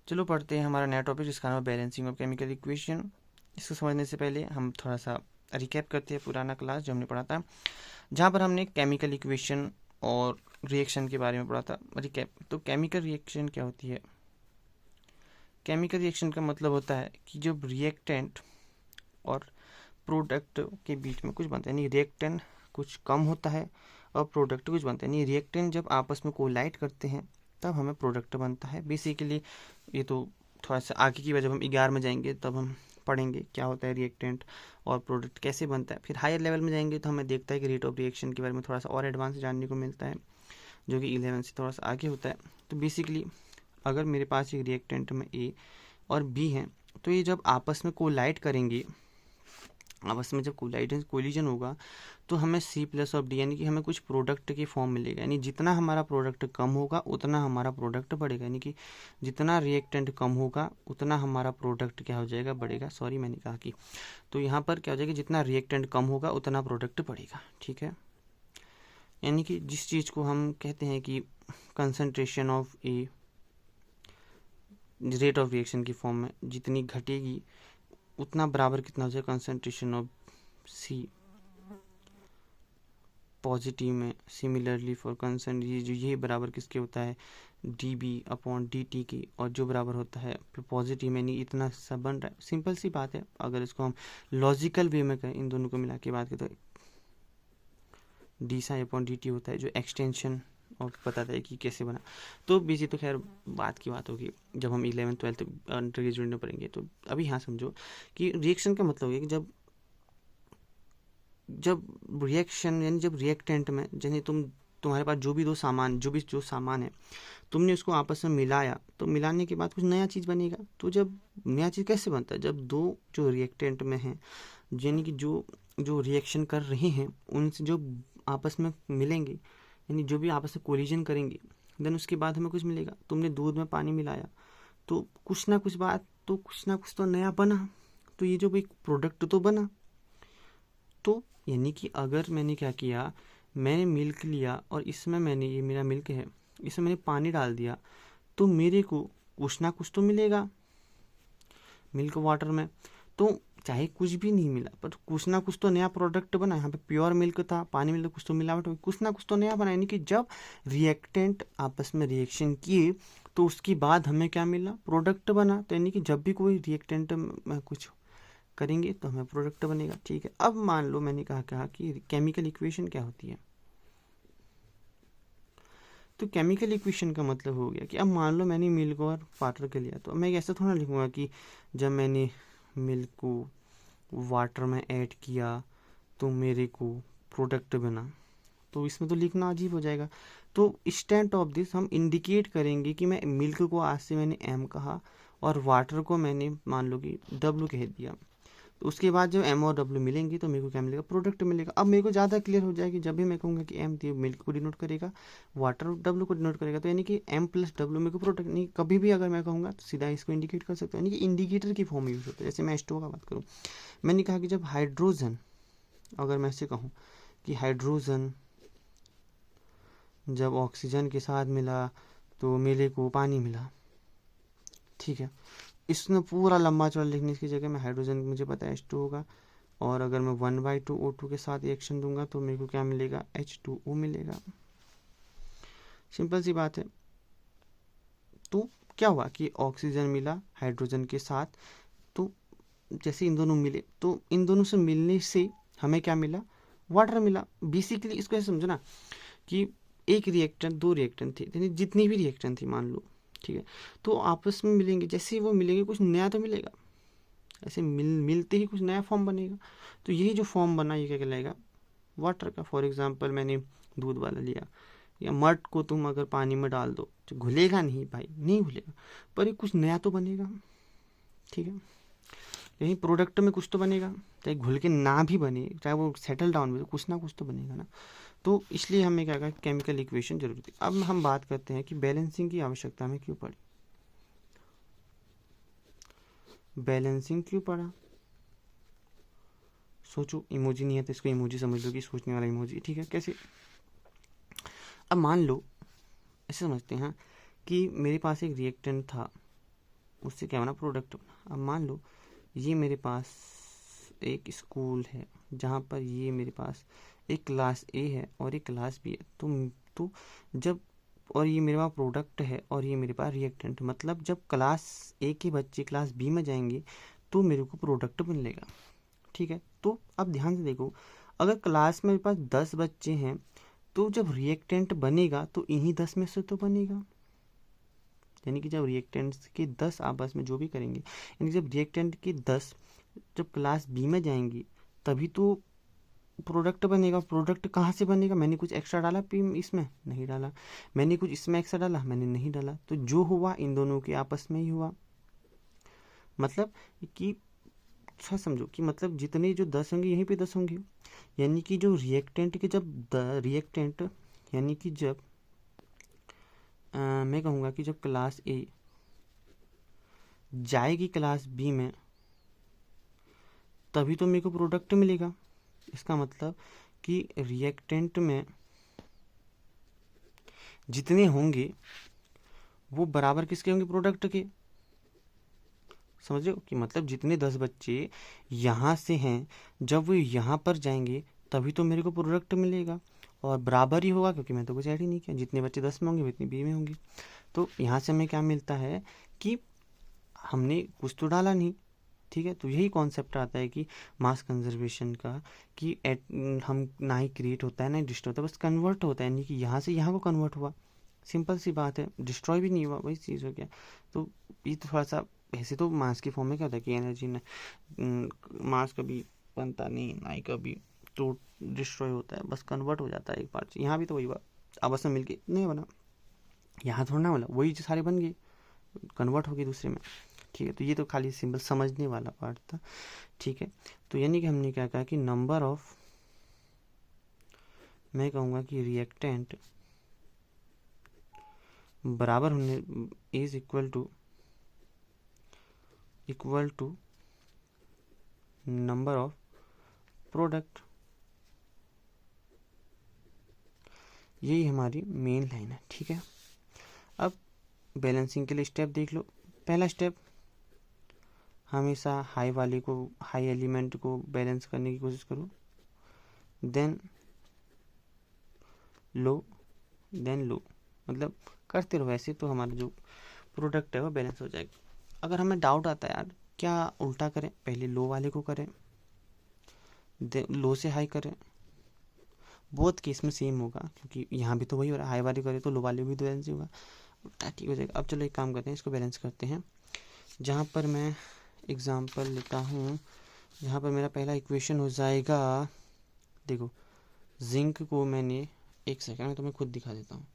चलो पढ़ते हैं हमारा नया टॉपिक जिसका नाम है बैलेंसिंग ऑफ केमिकल इक्वेशन। इसको समझने से पहले हम थोड़ा सा रिकैप करते हैं पुराना क्लास जो हमने पढ़ा था, जहाँ पर हमने केमिकल इक्वेशन और रिएक्शन के बारे में पढ़ा था। रिकैप, तो केमिकल रिएक्शन क्या होती है? केमिकल रिएक्शन का मतलब होता है कि जब रिएक्टेंट और प्रोडक्ट के बीच में कुछ बनता है, यानी रिएक्टेंट कुछ कम होता है और प्रोडक्ट कुछ बनता है, यानी रिएक्टेंट जब आपस में कोलाइड करते हैं तब हमें प्रोडक्ट बनता है। बेसिकली ये तो थोड़ा सा आगे की वजह, हम 11 में जाएंगे तब हम पढ़ेंगे क्या होता है रिएक्टेंट और प्रोडक्ट कैसे बनता है। फिर हायर लेवल में जाएंगे तो हमें देखता है कि रेट ऑफ रिएक्शन के बारे में थोड़ा सा और एडवांस जानने को मिलता है, जो कि 11 से थोड़ा सा आगे होता है। तो बेसिकली अगर मेरे पास एक रिएक्टेंट में ए और बी है, तो ये जब आपस में कोलाइड करेंगे, आपस में जब कोलिजन होगा तो हमें C+D यानी कि हमें कुछ प्रोडक्ट की फॉर्म मिलेगा। यानी जितना हमारा प्रोडक्ट कम होगा उतना हमारा प्रोडक्ट बढ़ेगा, यानी कि जितना रिएक्टेंट कम होगा उतना हमारा प्रोडक्ट क्या हो जाएगा, बढ़ेगा। सॉरी, मैंने कहा कि तो यहाँ पर क्या हो जाएगा, जितना रिएक्टेंट कम होगा उतना प्रोडक्ट बढ़ेगा। ठीक है, यानी कि जिस चीज़ को हम कहते हैं कि concentration of a rate of reaction की फॉर्म में जितनी घटेगी उतना बराबर कितना हो जाएगा कंसंट्रेशन ऑफ सी पॉजिटिव में। सिमिलरली फॉर कंसर्न ये बराबर किसके होता है, dB/dt की, और जो बराबर होता है पॉजिटिव में, नहीं इतना सब बन रहा है। सिंपल सी बात है, अगर इसको हम लॉजिकल वे में करें, इन दोनों को मिला के बात करें तो dψ/dt होता है, जो एक्सटेंशन और बताता है कि कैसे बना। तो बीसी तो खैर बात की बात होगी जब हम 11th 12th अंडर ग्रेजुएट में पढ़ेंगे। तो अभी यहाँ समझो कि रिएक्शन का मतलब है कि जब रिएक्शन यानी जब रिएक्टेंट में, जैसे तुम्हारे पास जो सामान है, तुमने उसको आपस में मिलाया, तो मिलाने के बाद कुछ नया चीज़ बनेगा। तो जब नया चीज़ कैसे बनता है, जब दो जो रिएक्टेंट में हैं, यानी कि जो रिएक्शन कर रहे हैं उनसे जो आपस में मिलेंगे, यानी जो भी आपस में कोलिजन करेंगे, देन उसके बाद हमें कुछ मिलेगा। तुमने दूध में पानी मिलाया तो कुछ ना कुछ तो नया बना, तो ये जो एक प्रोडक्ट तो बना। तो यानी कि अगर मैंने क्या किया, मैंने मिल्क लिया और इसमें मैंने, ये मेरा मिल्क है, इसमें मैंने पानी डाल दिया, तो मेरे को कुछ ना कुछ तो मिलेगा मिल्क वाटर में। तो चाहे कुछ भी नहीं मिला पर कुछ ना कुछ तो नया प्रोडक्ट बना। यहाँ पे प्योर मिल्क था, पानी मिला, कुछ तो मिलावट हुई, कुछ ना कुछ तो नया बना। यानी कि जब रिएक्टेंट आपस में रिएक्शन किए तो उसके बाद हमें क्या मिला, प्रोडक्ट बना। तो यानी कि जब भी कोई रिएक्टेंट में कुछ करेंगे तो हमें प्रोडक्ट बनेगा। ठीक है, अब मान लो मैंने कहा कि केमिकल इक्वेशन क्या होती है। तो केमिकल इक्वेशन का मतलब हो गया कि अब मान लो मैंने मिल्क और वाटर के लिया, तो मैं ऐसा थोड़ा लिखूंगा कि जब मैंने मिल्क को वाटर में ऐड किया तो मेरे को प्रोडक्ट बना। तो इसमें तो लिखना अजीब हो जाएगा। तो इंस्टेंट ऑफ दिस हम इंडिकेट करेंगे कि मैं मिल्क को आज से मैंने M कहा और वाटर को मैंने मान लो कि W कह दिया। तो उसके बाद जब M और W मिलेंगी तो मेरे को क्या मिलेगा, प्रोडक्ट मिलेगा। अब मेरे को ज़्यादा क्लियर हो जाएगी, जब भी मैं कहूँगा कि M तो मिल्क को डिनोट करेगा, वाटर W को डिनोट करेगा। तो यानी कि M+W मेरे को प्रोडक्ट, नहीं कभी भी अगर मैं कहूँगा तो सीधा इसको इंडिकेट कर सकता हूँ, यानी कि इंडिकेटर की फॉर्म यूज़ होता है। जैसे मैं H2O का बात करूँ, मैंने कहा कि जब हाइड्रोजन, अगर मैं ऐसे कहूँ कि हाइड्रोजन जब ऑक्सीजन के साथ मिला तो मेरे को पानी मिला। ठीक है, इसने पूरा लंबा चौड़ा लिखने की जगह मैं हाइड्रोजन, मुझे पता है H2O होगा, और अगर मैं 1/2 O2 के साथ रिएक्शन दूंगा तो मेरे को क्या मिलेगा, H2O मिलेगा। सिंपल सी बात है। तो क्या हुआ कि ऑक्सीजन मिला हाइड्रोजन के साथ, तो जैसे इन दोनों मिले तो इन दोनों से मिलने से हमें क्या मिला, वाटर मिला। बेसिकली इसको ऐसे समझो ना कि एक रिएक्टेंट, दो रिएक्टेंट थे, यानी जितनी भी रिएक्टेंट थी मान लो, ठीक है, तो आपस में मिलेंगे, जैसे ही वो मिलेंगे कुछ नया तो मिलेगा, ऐसे मिलते ही कुछ नया फॉर्म बनेगा। तो यही जो फॉर्म बना ये क्या कहलाएगा, वाटर का। फॉर एग्जांपल मैंने दूध वाला लिया, या मर्ड को तुम अगर पानी में डाल दो तो घुलेगा नहीं भाई, नहीं घुलेगा, पर ये कुछ नया तो बनेगा। ठीक है, यही प्रोडक्ट में कुछ तो बनेगा, चाहे घुल के ना भी बने, चाहे वो सेटल डाउन में, कुछ ना कुछ तो बनेगा ना। तो इसलिए हमें क्या कहा, केमिकल इक्वेशन जरूरी थी। अब हम बात करते हैं कि बैलेंसिंग की आवश्यकता हमें क्यों पड़ी। बैलेंसिंग क्यों पड़ा, सोचो। इमोजी नहीं है तो इसको इमोजी समझ लो कि सोचने वाला इमोजी। ठीक है, कैसे, अब मान लो ऐसे समझते हैं कि मेरे पास एक रिएक्टेंट था उससे क्या बना, प्रोडक्ट बना। अब मान लो ये मेरे पास एक स्कूल है जहाँ पर ये मेरे पास एक क्लास ए है और एक क्लास बी है। तो जब, और ये मेरे पास प्रोडक्ट है और ये मेरे पास रिएक्टेंट, मतलब जब क्लास ए के बच्चे क्लास बी में जाएंगे तो मेरे को प्रोडक्ट मिलेगा। ठीक है, तो अब ध्यान से देखो, अगर क्लास में मेरे पास 10 बच्चे हैं तो जब रिएक्टेंट बनेगा तो इन्हीं 10 में से तो बनेगा। यानी कि जब रिएक्टेंट्स के 10 आपस में जो भी करेंगे, यानी जब रिएक्टेंट के 10 जब क्लास बी में जाएंगी तभी तो प्रोडक्ट बनेगा। प्रोडक्ट कहाँ से बनेगा, मैंने कुछ एक्स्ट्रा डाला पी इसमें, नहीं डाला। मैंने कुछ इसमें एक्स्ट्रा डाला, मैंने नहीं डाला। तो जो हुआ इन दोनों के आपस में ही हुआ। मतलब कि अच्छा समझो कि मतलब जितने जो 10 होंगे यहीं पे 10 होंगे। यानी कि जो रिएक्टेंट के जब रिएक्टेंट, यानी कि जब मैं कहूँगा कि जब क्लास ए जाएगी क्लास बी में तभी तो मेरे को प्रोडक्ट मिलेगा। इसका मतलब कि रिएक्टेंट में जितने होंगे वो बराबर किसके होंगे, प्रोडक्ट के। समझ रहे हो कि मतलब जितने 10 बच्चे यहाँ से हैं जब वो यहाँ पर जाएंगे तभी तो मेरे को प्रोडक्ट मिलेगा, और बराबर ही होगा क्योंकि मैं तो कुछ ऐड ही नहीं किया। जितने बच्चे 10 में होंगे उतनी बी में होंगे। तो यहाँ से हमें क्या मिलता है कि हमने कुछ तो डाला नहीं। ठीक है, तो यही कॉन्सेप्ट आता है कि मास कंजर्वेशन का, कि हम ना ही क्रिएट होता है ना ही डिस्ट्रॉय होता है, बस कन्वर्ट होता है। यानी कि यहाँ से यहाँ को कन्वर्ट हुआ, सिंपल सी बात है, डिस्ट्रॉय भी नहीं हुआ, वही चीज़ हो गया। तो ये तो थोड़ा सा, ऐसे तो मास की फॉर्म में क्या होता है कि एनर्जी ने मास कभी बनता नहीं ना ही कभी तो डिस्ट्रॉय होता है, बस कन्वर्ट हो जाता है एक पार्ट। यहाँ भी तो वही बात, आपस में मिलके नहीं बना, यहाँ थोड़ा ना बोला, वही सारे बन गए, कन्वर्ट हो गए दूसरे में। ठीक है, तो ये तो खाली सिंपल समझने वाला पार्ट था। ठीक है, तो यानी कि हमने क्या कहा कि नंबर ऑफ, मैं कहूँगा कि रिएक्टेंट बराबर होने is equal to number of product. यही हमारी मेन लाइन है। ठीक है, अब बैलेंसिंग के लिए स्टेप देख लो। पहला स्टेप, हमेशा हाई वाले को, हाई एलिमेंट को बैलेंस करने की कोशिश करो, देन लो, देन लो, मतलब करते रहो। ऐसे तो हमारा जो प्रोडक्ट है वो बैलेंस हो जाएगा। अगर हमें डाउट आता है यार क्या उल्टा करें, पहले लो वाले को करें, लो से हाई करें, बोथ केस में सेम होगा क्योंकि यहाँ भी तो वही हो रहा है, हाई वाले करें तो लो वाले भी तो बैलेंस ही होगा, ठीक हो जाएगा। अब चलो एक काम करते हैं, इसको बैलेंस करते हैं। जहाँ पर मैं एग्जांपल लेता हूँ, जहाँ पर मेरा पहला इक्वेशन हो जाएगा, देखो जिंक को मैंने, एक सेकंड में तुम्हें खुद दिखा देता हूँ,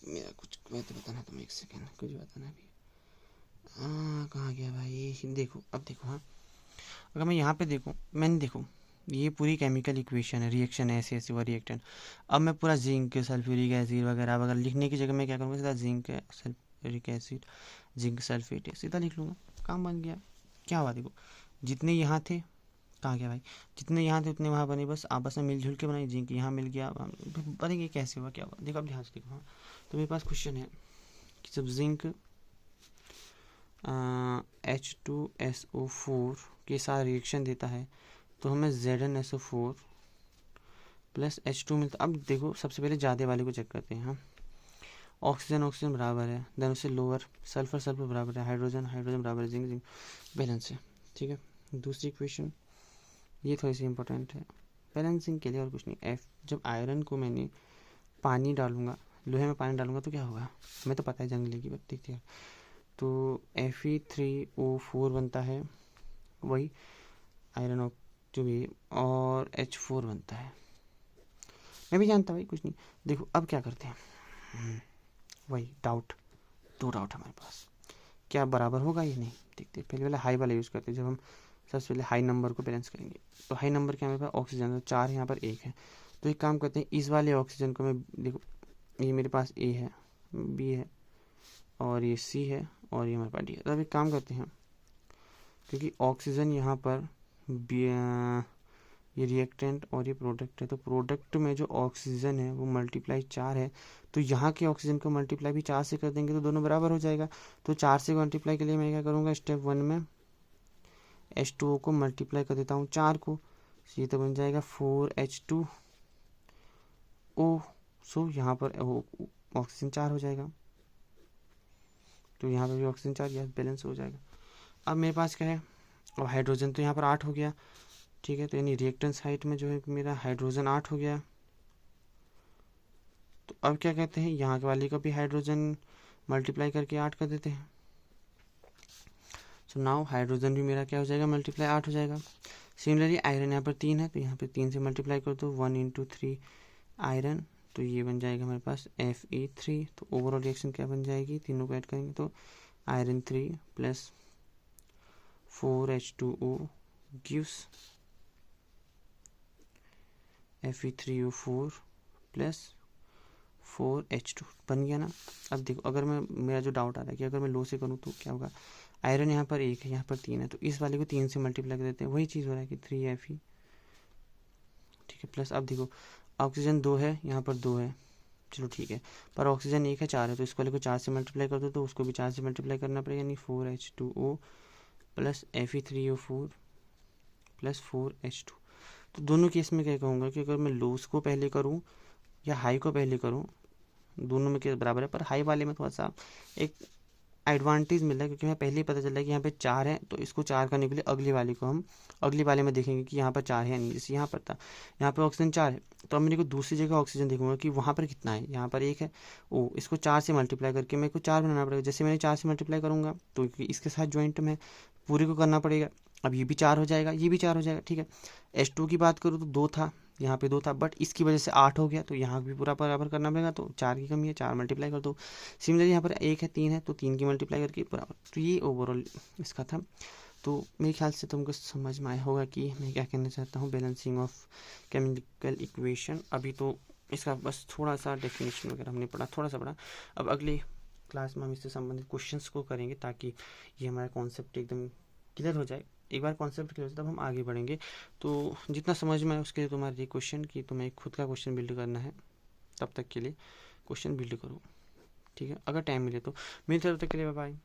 मेरा कुछ बात बताना तुम्हें, एक सेकंड कुछ बताना अभी। कहाँ गया भाई, देखो अब देखो। हाँ, अगर मैं यहाँ पे देखूँ, मैंने देखो ये पूरी केमिकल इक्वेशन है, रिएक्शन है, ऐसे ऐसे हुआ रिएक्टेंट। अब मैं पूरा जिंक सल्फ्यूरिक एसिड वगैरह वगैरह लिखने की जगह मैं क्या करूँगा, सीधा zinc sulphuric acid, zinc sulphate सीधा लिख लूँगा, काम बन गया। क्या हुआ देखो, जितने यहाँ थे, कहाँ गया भाई, जितने यहाँ थे उतने वहाँ बने, बस आपस में मिलजुल के बनाई, जिंक यहाँ मिल गया, बनेंगे कैसे हुआ, क्या हुआ देखो। अब ध्यान से देखो। हाँ, तो मेरे पास क्वेश्चन है कि जब जिंक H2SO4 के साथ रिएक्शन देता है तो हमें ZnSO4 प्लस H2 मिलता। अब देखो सबसे पहले ज़्यादा वाले को चेक करते हैं। हाँ, ऑक्सीजन ऑक्सीजन बराबर है, देन उससे लोअर सल्फर सल्फर बराबर है, हाइड्रोजन हाइड्रोजन बराबर है, जिंक जिंक बैलेंस है। ठीक है, दूसरी इक्वेशन ये थोड़ी सी इंपॉर्टेंट है बैलेंसिंग के लिए, और कुछ नहीं। एफ, जब आयरन को मैंने पानी डालूंगा, लोहे में पानी डालूंगा तो क्या होगा, हमें तो पता है जंग लेगी, ठीक है। तो Fe3O4 बनता है, वही आयरन जो भी, और H4 बनता है। मैं भी जानता भाई कुछ नहीं। देखो अब क्या करते हैं, वही डाउट, दो डाउट हमारे पास, क्या बराबर होगा ये नहीं देखते। पहले वाला हाई वाला यूज़ करते हैं, जब हम सबसे पहले हाई नंबर को बैलेंस करेंगे। तो हाई नंबर क्या, हमारे पास ऑक्सीजन तो 4 है, यहाँ पर 1 है। तो एक काम करते हैं, इस वाले ऑक्सीजन को मैं, देखो ये मेरे पास A है, B है, और ये C है, और ये हमारे पास D है। तो अब एक काम करते हैं, क्योंकि ऑक्सीजन यहाँ पर ये रिएक्टेंट और ये प्रोडक्ट है, तो प्रोडक्ट में जो ऑक्सीजन है वो मल्टीप्लाई 4 है, तो यहाँ के ऑक्सीजन को मल्टीप्लाई भी 4 से कर देंगे तो दोनों बराबर हो जाएगा। तो 4 से मल्टीप्लाई के लिए मैं क्या करूँगा, स्टेप 1 में H2O को मल्टीप्लाई कर देता हूँ 4 को, ये तो बन जाएगा 4H2O। सो यहाँ पर ऑक्सीजन 4 हो जाएगा, तो यहाँ पर भी ऑक्सीजन 4, यह बैलेंस हो जाएगा। अब मेरे पास क्या है, अब हाइड्रोजन तो यहाँ पर 8 हो गया, ठीक है, तो यानी रिएक्टेंट साइट में जो है मेरा हाइड्रोजन 8 हो गया। तो अब क्या कहते हैं, यहाँ के वाले का भी हाइड्रोजन मल्टीप्लाई करके 8 कर देते हैं। सो नाउ हाइड्रोजन भी मेरा क्या हो जाएगा, मल्टीप्लाई 8 हो जाएगा। सिमिलरली आयरन यहाँ पर 3 है, तो यहाँ पर 3 से मल्टीप्लाई कर दो, 1 × 3 आयरन, तो ये बन जाएगा हमारे पास Fe3। तो ओवरऑल रिएक्शन क्या बन जाएगी, तीनों को ऐड करेंगे तो iron 3 plus 4H2O gives Fe3O4 plus 4H2 बन गया ना। अब देखो, अगर मैं, मेरा जो डाउट आ रहा है कि अगर मैं लो से करूँ तो क्या होगा, आयरन यहाँ पर 1 है, यहाँ पर 3 है, तो इस वाले को 3 से मल्टीप्लाई कर देते हैं, वही चीज़ हो रहा है कि 3Fe, ठीक है, प्लस अब देखो ऑक्सीजन 2 है, यहाँ पर 2 है, चलो ठीक है, पर ऑक्सीजन 1 है, 4 है, तो इस वाले को 4 से मल्टीप्लाई कर दो तो उसको भी 4 से मल्टीप्लाई करना पड़ेगा, यानी 4H2O plus Fe3O4 plus 4H2। तो दोनों केस में क्या कहूँगा कि अगर मैं लोस को पहले करूँ या हाई को पहले करूँ, दोनों में केस बराबर है, पर हाई वाले में थोड़ा सा एक एडवांटेज मिल रहा है, क्योंकि हमें पहले ही पता चल रहा है कि यहाँ पे 4 है, तो इसको 4 करने के लिए अगली वाले को हम अगली वाले में देखेंगे कि यहाँ पर 4 है नहीं, जैसे यहाँ पर था, यहाँ पर ऑक्सीजन 4 है, तो अब मेरे को दूसरी जगह ऑक्सीजन देखूंगा कि वहाँ पर कितना है, यहाँ पर 1 है, इसको 4 से मल्टीप्लाई करके मेरे को 4 बनाना पड़ेगा। जैसे मैंने 4 से मल्टीप्लाई करूँगा तो इसके साथ ज्वाइंट में पूरे को करना पड़ेगा, अब ये भी 4 हो जाएगा, ये भी 4 हो जाएगा, ठीक है। H2 की बात करूँ तो 2 था, यहाँ पे 2 था, बट इसकी वजह से 8 हो गया, तो यहाँ भी पूरा बराबर करना पड़ेगा, तो 4 की कमी है, 4 मल्टीप्लाई कर दो। सिमिलरली यहाँ पर 1 है, 3 है, तो 3 की मल्टीप्लाई करके बराबर, तो ये ओवरऑल इसका था। तो मेरे ख्याल से तुमको समझ में आया होगा कि मैं क्या कहना चाहता हूँ, बैलेंसिंग ऑफ केमिकल इक्वेशन। अभी तो इसका बस थोड़ा सा डेफिनेशन वगैरह हमने पढ़ा, थोड़ा सा पढ़ा, अब अगली क्लास में हम इससे संबंधित क्वेश्चंस को करेंगे, ताकि ये हमारा कॉन्सेप्ट एकदम क्लियर हो जाए। एक बार कॉन्सेप्ट क्लियर हो जाए तब हम आगे बढ़ेंगे। तो जितना समझ में आए उसके लिए तुम्हारा ये क्वेश्चन कि तुम्हें खुद का क्वेश्चन बिल्ड करना है, तब तक के लिए क्वेश्चन बिल्ड करो, ठीक है, अगर टाइम मिले तो। मेरी तरफ तक के लिए बाय बाय।